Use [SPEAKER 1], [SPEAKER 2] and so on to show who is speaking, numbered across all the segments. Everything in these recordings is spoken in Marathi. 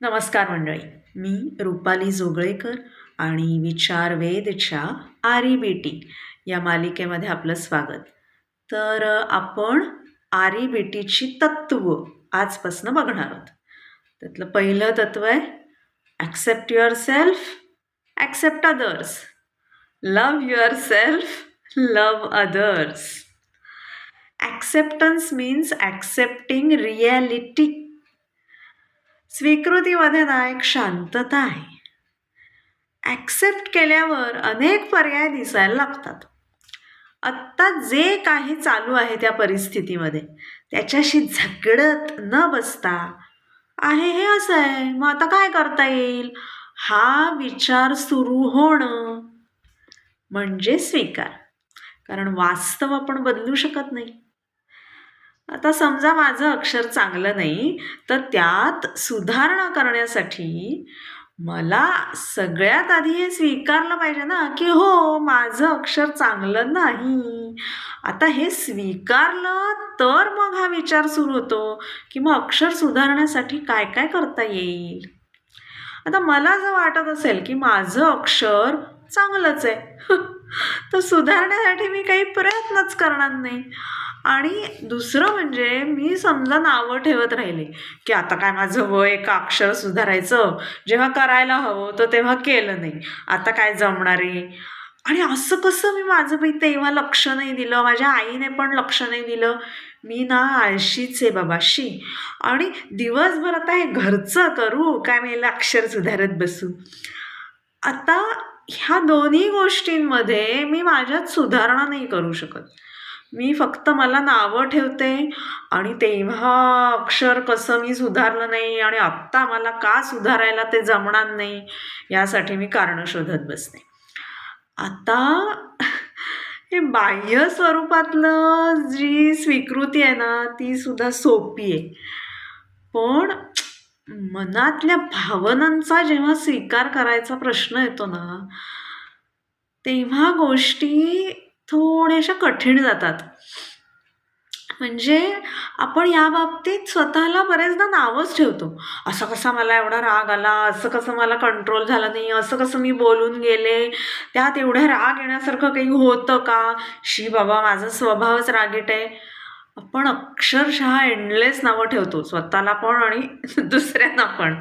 [SPEAKER 1] नमस्कार मंडळी, मी रुपाली जोगळेकर आणि विचार वेदच्या आरी बेटी या मालिकेमध्ये आपलं स्वागत. तर आपण आरी बेटीची तत्व आजपासून बघणार आहोत. त्यातलं पहिलं तत्व आहे accept yourself, accept others. Love yourself, love others. Acceptance means accepting reality. स्वीकृतीमध्ये ना एक शांतता आहे. ॲक्सेप्ट केल्यावर अनेक पर्याय दिसायला लागतात. आत्ता जे काही चालू आहे त्या परिस्थितीमध्ये त्याच्याशी झगडत न बसता आहे हे असं आहे, मग आता काय करता येईल, हा विचार सुरू होणं म्हणजे स्वीकार. कारण वास्तव आपण बदलू शकत नाही. आता समजा माझं अक्षर चांगलं नाही, तर त्यात सुधारणा करण्यासाठी मला सगळ्यात आधी हे स्वीकारलं पाहिजे ना की हो, माझं अक्षर चांगलं नाही. आता हे स्वीकारलं तर मग हा विचार सुरू होतो की मग अक्षर सुधारण्यासाठी काय काय करता येईल. आता मला जर वाटत असेल की माझं अक्षर चांगलंच आहे तर सुधारण्यासाठी मी काही प्रयत्नच करणार नाही. आणि दुसरं म्हणजे मी समजा नावं ठेवत राहिले की आता काय माझं वय का अक्षर सुधारायचं, जेव्हा करायला हवं तर तेव्हा केलं नाही, आता काय जमणार आहे. आणि असं कसं मी माझं बाई तेव्हा लक्ष नाही दिलं, माझ्या आईने पण लक्ष नाही दिलं, मी ना आळशीच आहे बाबाशी. आणि दिवसभर आता हे घरचं करू काय, मी अक्षर सुधारत बसू. आता ह्या दोन्ही गोष्टींमध्ये मी माझ्यात सुधारणा नाही करू शकत. मी फक्त मला नावं ठेवते आणि तेव्हा अक्षर कसं मी सुधारलं नाही आणि आत्ता मला का सुधारायला ते जमणार नाही यासाठी मी कारणं शोधत बसते. आता हे बाह्य स्वरूपातलं जी स्वीकृती आहे ना ती सुद्धा सोपी आहे, पण मनातल्या भावनांचा जेव्हा स्वीकार करायचा प्रश्न येतो ना तेव्हा गोष्टी थोड्याशा कठीण जातात. म्हणजे आपण या बाबतीत स्वतःला बरेचदा नावच ठेवतो. असं कसा मला एवढा राग आला, असं कसं मला कंट्रोल झालं नाही, असं कसं मी बोलून गेले, त्यात एवढा राग येण्यासारखं काही होतं का, शी बाबा माझा स्वभावच रागीट आहे. आपण अक्षरशः एंडलेस नावं ठेवतो स्वतःला पण आणि दुसऱ्यांना पण.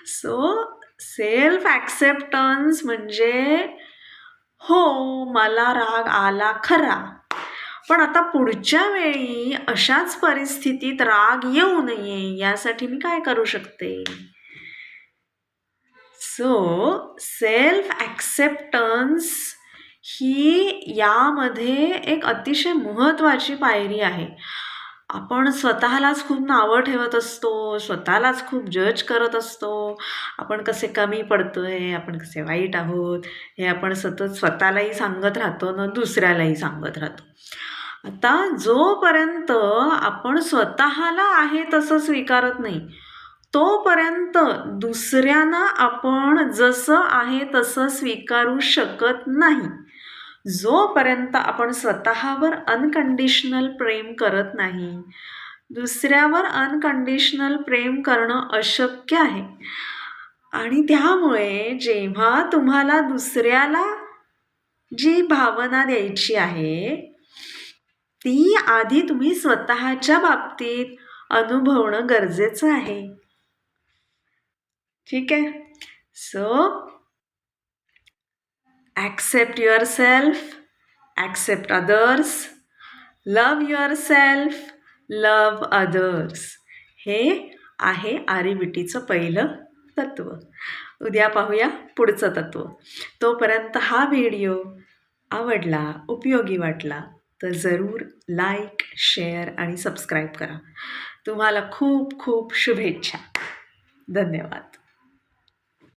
[SPEAKER 1] सो सेल्फ ॲक्सेप्टन्स म्हणजे हो, मला राग आला खरा, पण आता पुढच्या वेळी अशाच परिस्थितीत राग येऊ नये यासाठी मी काय करू शकते. सो सेल्फ ॲक्सेप्टन्स ही यामध्ये एक अतिशय महत्त्वाची पायरी आहे. आपण स्वतःलाच खूप नावं ठेवत असतो, स्वतःलाच खूप जज करत असतो. आपण कसे कमी पडतोय, आपण कसे वाईट आहोत हे आपण सतत स्वतःलाही सांगत राहतो ना दुसऱ्यालाही सांगत राहतो. आता जोपर्यंत आपण स्वतःला आहे तसं स्वीकारत नाही तोपर्यंत दुसऱ्यांना आपण जसं आहे तसं स्वीकारू शकत नाही. जोपर्यंत आपण स्वतःवर अनकंडिशनल प्रेम करत नाही दुसऱ्यावर अनकंडिशनल प्रेम करणं अशक्य आहे. आणि त्यामुळे जेव्हा तुम्हाला दुसऱ्याला जी भावना द्यायची आहे ती आधी तुम्ही स्वतःच्या बाबतीत अनुभवणं गरजेचं आहे. ठीक आहे. So accept yourself, accept others, love yourself, love others. हे आहे आरी बेटीचं पहिलं तत्व. उद्या पाहूया पुढचं तत्व. तोपर्यंत हा व्हिडिओ आवडला, उपयोगी वाटला तर जरूर लाईक, शेअर आणि सबस्क्राईब करा. तुम्हाला खूप खूप शुभेच्छा. धन्यवाद.